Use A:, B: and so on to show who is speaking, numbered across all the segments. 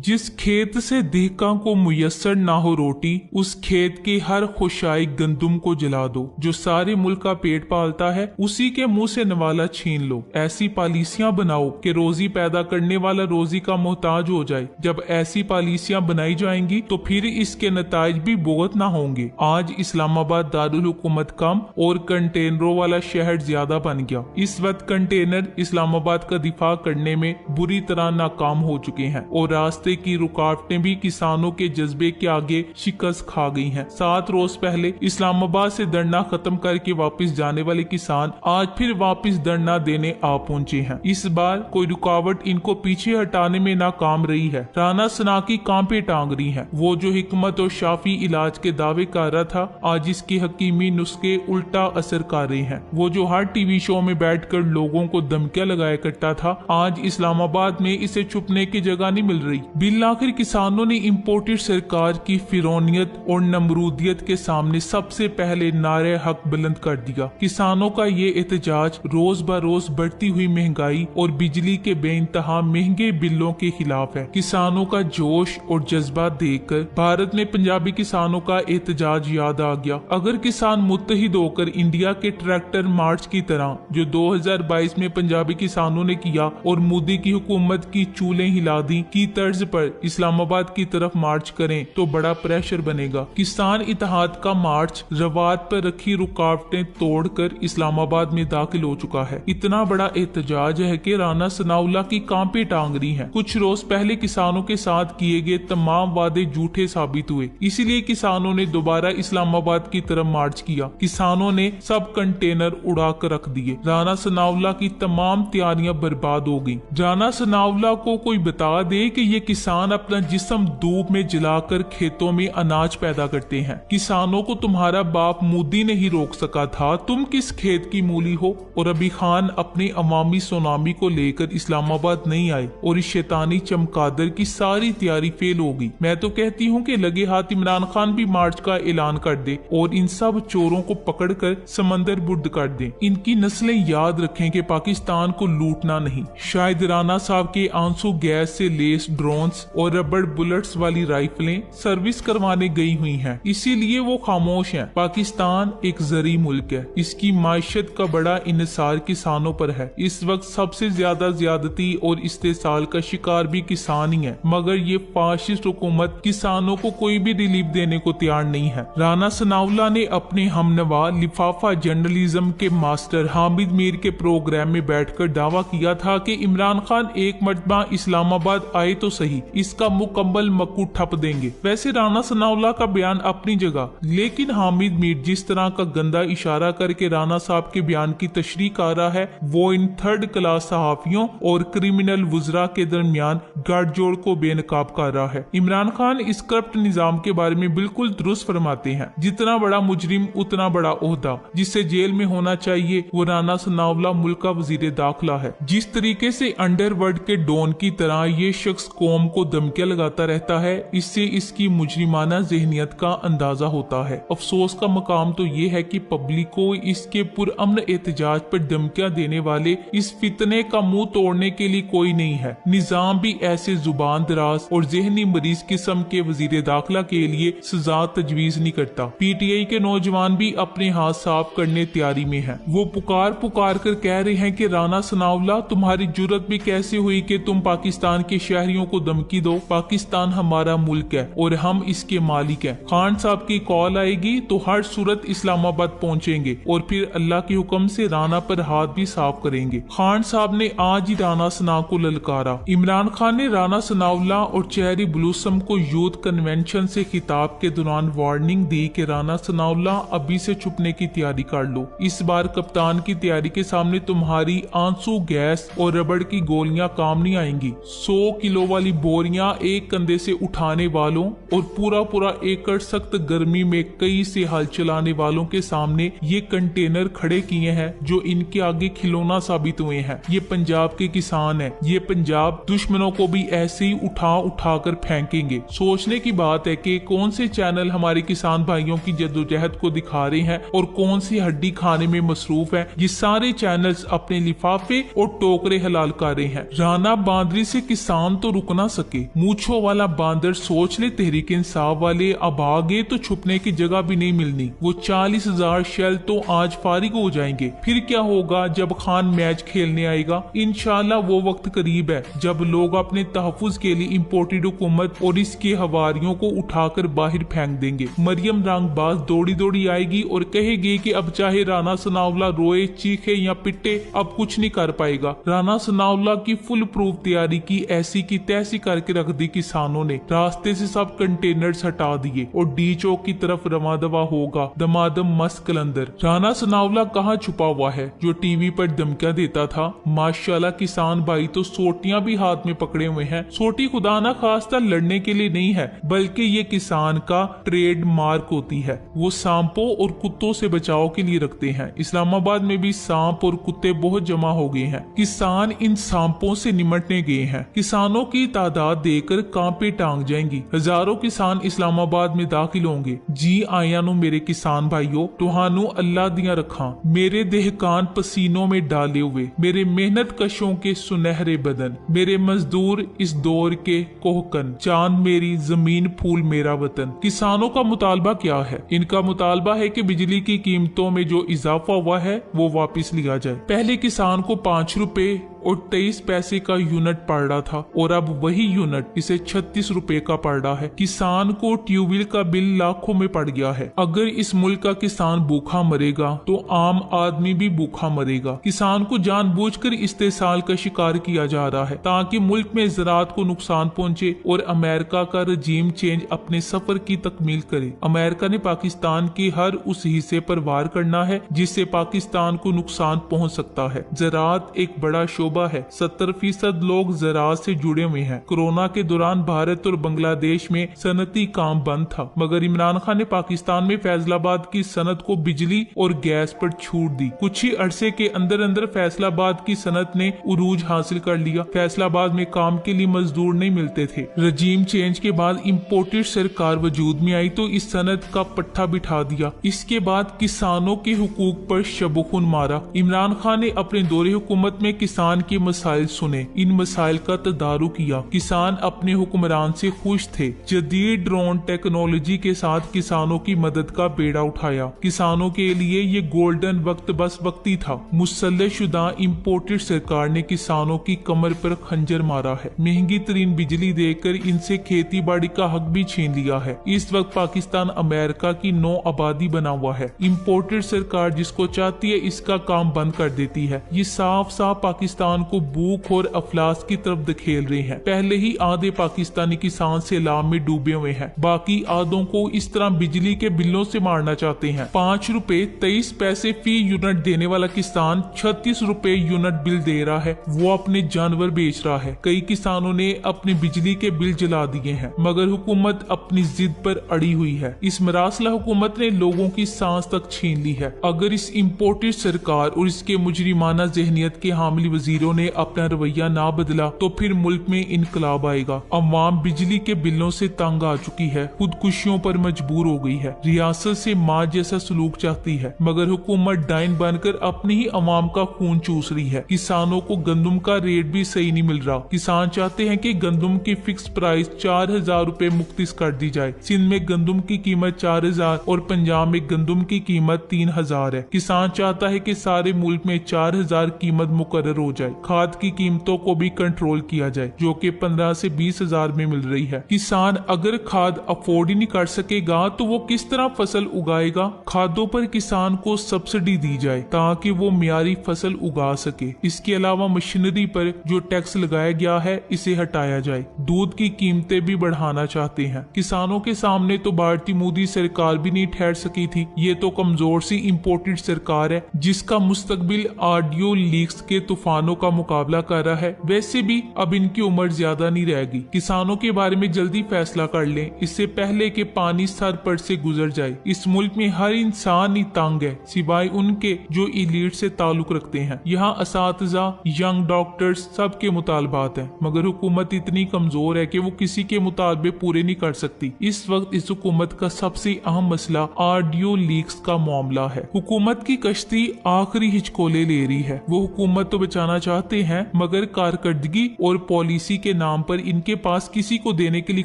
A: जिस खेत से देहका को मुयस्सर ना हो रोटी, उस खेत के हर खुशाई गंदुम को जला दो। जो सारे मुल्क का पेट पालता है, उसी के मुंह से नवाला छीन लो। ऐसी पॉलिसियां बनाओ कि रोजी पैदा करने वाला रोजी का मोहताज हो जाए। जब ऐसी पॉलिसियां बनाई जाएंगी तो फिर इसके नताइज भी बहुत ना होंगे। आज इस्लामाबाद दारुल हुकूमत कम और कंटेनरों वाला शहर ज्यादा बन गया। इस वक्त कंटेनर इस्लामाबाद का दिफा करने में बुरी तरह नाकाम हो चुके हैं और रास्ते की रुकावटें भी किसानों के जज्बे के आगे शिकस्त खा गई हैं। 7 रोज पहले इस्लामाबाद से धरना खत्म करके वापस जाने वाले किसान आज फिर वापस धरना देने आ पहुंचे हैं। इस बार कोई रुकावट इनको पीछे हटाने में नाकाम रही है। राना सना की कांपे टांग रही है। वो जो हिकमत और शाफी इलाज के दावे कर रहा था, आज इसके हकीमी नुस्खे उल्टा असर कर रहे हैं। वो जो हर टीवी शो में बैठकर लोगों को धमकियां लगाया करता था, आज इस्लामाबाद में इसे छुपने की जगह नहीं मिल रही। बिल आखिर किसानों ने इम्पोर्टेड सरकार की फिरौनियत और नमरूदियत के सामने सबसे पहले नारे हक बुलंद कर दिया। किसानों का ये एहतजाज रोज ब रोज बढ़ती हुई महंगाई और बिजली के बेइंतहा महंगे बिलों के खिलाफ है। किसानों का जोश और जज्बा देखकर भारत में पंजाबी किसानों का एहतजाज याद आ गया। अगर किसान मुत्तहिद होकर इंडिया के ट्रैक्टर मार्च की तरह जो 2022 में पंजाबी किसानों ने किया और मोदी की हुकूमत की चूलें हिला दी की तर्ज पर इस्लामाबाद की तरफ मार्च करें तो बड़ा प्रेशर बनेगा। किसान इत्तेहाद का मार्च रवात पर रखी रुकावटें तोड़कर इस्लामाबाद में दाखिल हो चुका है। इतना बड़ा एहतजाज है कि राना सनाउल्लाह की कांपे टांग रही है। कुछ रोज पहले किसानों के साथ किए गए तमाम वादे झूठे साबित हुए, इसीलिए किसानों ने दोबारा इस्लामाबाद की तरफ मार्च किया। किसानों ने सब कंटेनर उड़ा कर रख दिए। राना सनाउल्लाह की तमाम तैयारियां बर्बाद हो गई। राना सनाउल्लाह को कोई बता दे कि ये किसान अपना जिस्म धूप में जलाकर खेतों में अनाज पैदा करते हैं। किसानों को तुम्हारा बाप मोदी ने ही रोक सका था, तुम किस खेत की मूली हो। और अभी खान अपने अवामी सुनामी को लेकर इस्लामाबाद नहीं आए और इस शैतानी चमकादर की सारी तैयारी फेल हो गई। मैं तो कहती हूँ कि लगे हाथ इमरान खान भी मार्च का ऐलान कर दे और इन सब चोरों को पकड़कर समंदर बुर्द कर दे। इनकी नस्लें याद रखें कि पाकिस्तान को लूटना नहीं। शायद राना साहब के आंसू गैस से लेस ड्रोन्स और रबड़ बुलेट्स वाली राइफलें सर्विस करवाने गई हुई हैं, इसीलिए वो खामोश हैं। पाकिस्तान एक जरी मुल्क है, इसकी माइशत का बड़ा इन्हिसार किसानों पर है। इस वक्त सबसे ज्यादा ज्यादती और इस्तेसाल का शिकार भी किसान ही है, मगर ये फाशिस्ट हुकूमत किसानों को कोई भी रिलीफ देने को तैयार नहीं है। राना सनाउल्लाह ने अपने हमनवा लिफाफा जर्नलिज्म के मास्टर हामिद मीर के प्रोग्राम में बैठकर दावा किया था कि इमरान खान एक मरतबा इस्लामाबाद आए तो सही, इसका मुकम्मल मक्कू ठप देंगे। वैसे राना सनाउल्लाह का बयान अपनी जगह, लेकिन हामिद मीर जिस तरह का गंदा इशारा करके राना साहब के बयान की तशरीह कर रहा है, वो इन 3rd क्लास सहाफियों और क्रिमिनल वुजरा के दरमियान गठजोड़ को बेनकाब कर रहा है। इमरान खान इस करप्ट निजाम के बारे में बिल्कुल दुरुस्त फरमाते हैं। जितना बड़ा मुजरिम उतना बड़ा ओहदा, जिससे जेल में होना चाहिए, वो राना सनाउल्लाह मुल्क का वजीर दाखिला है। जिस तरीके से अंडरवर्ल्ड के डॉन की तरह ये शख्स कौम को धमकियां लगाता रहता है, इससे इसकी मुजरिमाना जहनियत का अंदाजा होता है। अफसोस का मकाम तो ये है कि पब्लिक को इसके पुरअमन एहतजाज पर धमकियां देने वाले इस फितने का मुंह तोड़ने के लिए कोई नहीं है। निजाम भी ऐसे जुबान दराज और जहनी मरीज किस्म के वजीर दाखिला के लिए सजा तजवीज नहीं करता। पीटीआई के नौजवान भी अपने हाथ साफ करने तैयारी में है। वो पुकार पुकार कर कह रहे हैं कि राना सनाउल्लाह, तुम्हारी जुर्रत भी कैसे हुई कि तुम पाकिस्तान के शहरियों को धमकी दो। पाकिस्तान हमारा मुल्क है और हम इसके मालिक हैं। खान साहब की कॉल आएगी तो हर सूरत इस्लामाबाद पहुंचेंगे और फिर अल्लाह के हुक्म से राना पर हाथ भी साफ करेंगे। खान साहब ने आज ही राना सना को ललकारा। इमरान खान ने राना सनाउल्लाह और चेरी ब्लूसम को यूथ कन्वेंशन से खिताब के दौरान वार्निंग दी कि राना सनाउल्लाह अभी से छुपने की तैयारी कर लो। इस बार कप्तान की तैयारी के सामने तुम्हारी आंसू गैस और रबड़ की गोलियां काम नहीं आएंगी। 100 किलो वाली बोरियां एक कंधे से उठाने वालों और पूरा पूरा एकड़ सख्त गर्मी में कई से हल चलाने वालों के सामने ये कंटेनर खड़े किए हैं जो इनके आगे खिलौना साबित हुए हैं। ये पंजाब के किसान हैं। ये पंजाब दुश्मनों को भी ऐसे ही उठा उठा कर फेंकेंगे। सोचने की बात है कि कौन से चैनल हमारे किसान भाइयों की जद्दोजहद को दिखा रहे हैं और कौन सी हड्डी खाने में मसरूफ है। ये सारे चैनल्स अपने लिफाफे और टोकरे हलाल कर रहे हैं। राना बांदरी से किसान तो रुक ना सके। मूछों वाला बांदर सोच ले तहरीक इंसाफ वाले अब आ गए तो छुपने की जगह भी नहीं मिलनी। वो 40,000 शेल तो आज फारिग हो जाएंगे। फिर क्या होगा जब खान मैच खेलने आएगा? इंशाल्लाह वो वक्त करीब है जब लोग अपने तहफुज के लिए इम्पोर्टेड हुकूमत और इसके हवारियों को उठाकर बाहर फेंक देंगे। मरियम रंगबाज दौड़ी दौड़ी आएगी और कहेगी कि अब चाहे राना सनाउल्लाह रोए, चीखे या पिटे, अब कुछ नहीं कर पाएगा। राना सनाउल्लाह की फुल प्रूफ तैयारी की, ऐसी की तैसी करके रख दी किसानों ने। रास्ते से सब कंटेनर्स हटा दिए और डी चौक की तरफ रवा दवा होगा दमादम मस्त कलंदर। राना सनाउल्लाह कहाँ छुपा हुआ है जो टीवी पर धमकियां देता था? माशाल्लाह किसान भाई तो सोटियां भी हाथ में पकड़े हुए हैं। सोटी खुदा ना खास्ता लड़ने के लिए नहीं है, बल्कि ये किसान का ट्रेड मार्क होती है। वो सांपों और कुत्तों से बचाव के लिए रखते हैं। इस्लामाबाद में भी सांप और कुत्ते बहुत जमा हो गए हैं। किसान इन सांपों से निमटने गए हैं। किसानों की तादाद देखकर कांपे टांग जाएंगी। हजारों किसान इस्लामाबाद में दाखिल होंगे। जी आया नु मेरे किसान भाइयों, तुहानू अल्लाह दिया रखा। मेरे देहकान पसीनों में डाले हुए, मेरे मेहनत कशों के सुनहरे बदन, मेरे मजदूर इस दौर के कोहकन, चांद मेरी जमीन फूल मेरा वतन। किसानों का मुतालबा क्या है? इनका मुतालबा है कि बिजली की कीमतों में जो इजाफा हुआ है वो वापस लिया जाए। पहले किसान को 5 रुपए और 23 पैसे का यूनिट पड़ रहा था और अब वही यूनिट इसे 36 रुपए का पड़ रहा है। किसान को ट्यूबवेल का बिल लाखों में पड़ गया है। अगर इस मुल्क का किसान भूखा मरेगा तो आम आदमी भी भूखा मरेगा। किसान को जानबूझकर इस्तेसाल का शिकार किया जा रहा है ताकि मुल्क में ज़राअत को नुकसान पहुंचे और अमेरिका का रजीम चेंज अपने सफर की तकमील करे। अमेरिका ने पाकिस्तान के हर उस हिस्से पर वार करना है जिससे पाकिस्तान को नुकसान पहुंच सकता है। ज़राअत एक बड़ा शोबा है। 70% लोग ज़राअत से जुड़े हुए हैं। कोरोना के दौरान भारत और बांग्लादेश में सनती काम बंद था, मगर इमरान खान ने पाकिस्तान में फैसलाबाद की सनत को बिजली और गैस पर छूट दी। कुछ ही अरसे के अंदर अंदर फैसलाबाद की सनत ने उरूज हासिल कर लिया। फैसलाबाद में काम के लिए मजदूर नहीं मिलते थे। रजीम चेंज के बाद इम्पोर्टेड सरकार वजूद में आई तो इस सनत का पट्टा बिठा दिया। इसके बाद किसानों के हुकूक पर शबुखुन मारा। इमरान खान ने अपने दौरे हुकूमत में किसान के मसाइल सुने, इन मसाइल का तदारुक किया। किसान अपने हुक्मरान से खुश थे। जदीद ड्रोन टेक्नोलॉजी के साथ किसानों की मदद का बेड़ा उठाया। किसानों के लिए ये गोल्डन वक्त बस वक्ती था। मुसल्लहशुदा इम्पोर्टेड सरकार ने किसानों की कमर पर खंजर मारा है। महंगी तरीन बिजली देकर इनसे खेती बाड़ी का हक भी छीन लिया है। इस वक्त पाकिस्तान अमेरिका की 9 आबादी बना हुआ है। इम्पोर्टेड सरकार जिसको चाहती है इसका काम बंद कर देती है। ये साफ साफ पाकिस्तान को भूख और अफलास की तरफ धकेल रहे हैं। पहले ही आधे पाकिस्तानी किसान सैलाब में डूबे हुए हैं, बाकी आधों को इस तरह बिजली के बिलों से मारना चाहते हैं। 5 रुपए 23 पैसे फी यूनिट देने वाला किसान 36 रुपए यूनिट बिल दे रहा है। वो अपने जानवर बेच रहा है। कई किसानों ने अपने बिजली के बिल जला दिए हैं, मगर हुकूमत अपनी जिद पर अड़ी हुई है। इस मरासला हुकूमत ने लोगों की सांस तक छीन ली है। अगर इस इम्पोर्टेड सरकार और इसके मुजरिमाना जहनियत के हामिल वजीरों ने अपना रवैया ना बदला तो फिर मुल्क में इनकलाब आएगा। अवाम बिजली के बिलों से तंग आ चुकी है, खुदकुशियों पर मजबूर हो गई है। रियासत से माँ जैसा सलूक चाहती है, मगर हुकूमत डाइन बनकर अपनी ही अवाम का खून चूस रही है। किसानों को गंदम का रेट भी सही नहीं मिल रहा। किसान चाहते हैं कि गंदम की फिक्स प्राइस 4000 रुपए मुख्तिस कर दी जाए। सिंध में गंदम की कीमत 4000 और पंजाब में गंदम की कीमत 3000 है। किसान चाहता है कि सारे मुल्क में 4000 कीमत मुकर्रर हो जाए। खाद की कीमतों को भी कंट्रोल किया जाए जो कि 15 से 20,000 में मिल रही है। किसान अगर खाद अफोर्ड ही नहीं कर सकेगा तो वो किस तरह फसल उगाएगा? खादों पर किसान को सब्सिडी दी जाए ताकि वो मियारी फसल उगा सके। इसके अलावा मशीनरी पर जो टैक्स लगाया गया है इसे हटाया जाए। दूध की कीमतें भी बढ़ाना चाहते हैं। किसानों के सामने तो भारतीय मोदी सरकार भी नहीं ठहर सकी थी। ये तो कमजोर सी इम्पोर्टेड सरकार है जिसका मुस्तकबिल ऑडियो लीक्स के तूफानों का मुकाबला कर रहा है। वैसे भी अब इनकी उम्र ज्यादा नहीं रहेगी। किसानों के बारे में जल्दी फैसला कर लें, इससे पहले कि पानी सर पर से गुजर जाए। इस मुल्क में हर इंसान ही तंग है सिवाय उनके जो इलीट से ताल्लुक रखते हैं। यहाँ असातिज़ा, यंग डॉक्टर्स सबके मुतालबात हैं, मगर हुकूमत इतनी कमजोर है कि वो किसी के मुतालबे पूरे नहीं कर सकती। इस वक्त इस हुकूमत का सबसे अहम मसला ऑडियो लीक्स का मामला है। हुकूमत की कश्ती आखिरी हिचकोले ले रही है। वो हुकूमत तो बचाना चाहते हैं, मगर कारकर्दगी और पॉलिसी के नाम पर इनके पास किसी को देने के लिए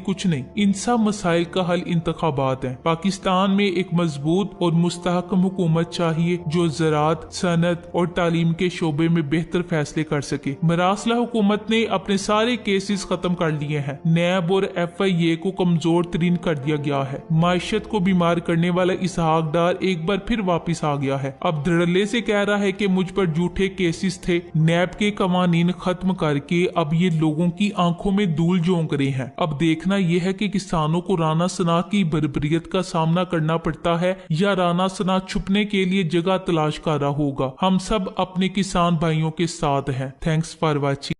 A: कुछ नहीं। इन सब मसाइल का हल इंतखाबात है। पाकिस्तान में एक मजबूत और मुस्तहकम हुकूमत चाहिए जो ज़राअत, सनत और तालीम के शोबे में बेहतर फैसले कर सके। मरासला हुकूमत ने अपने सारे केसेस खत्म कर लिए हैं। नैब और FIA को कमजोर तरीन कर दिया गया है। माशत को बीमार करने वाला इसहाक डार एक बार फिर वापिस आ गया है। अब धड़ल्ले से कह रहा है कि मुझ पर झूठे केसेस थे। नैब के कवानीन खत्म करके अब ये लोगों की आंखों में धूल झोंक रहे हैं। अब देखना यह है कि किसानों को राना सना की बर्बरियत का सामना करना पड़ता है या राना सना छुपने के लिए जगह तलाश कर रहा होगा। हम सब अपने किसान भाइयों के साथ हैं। Thanks for watching.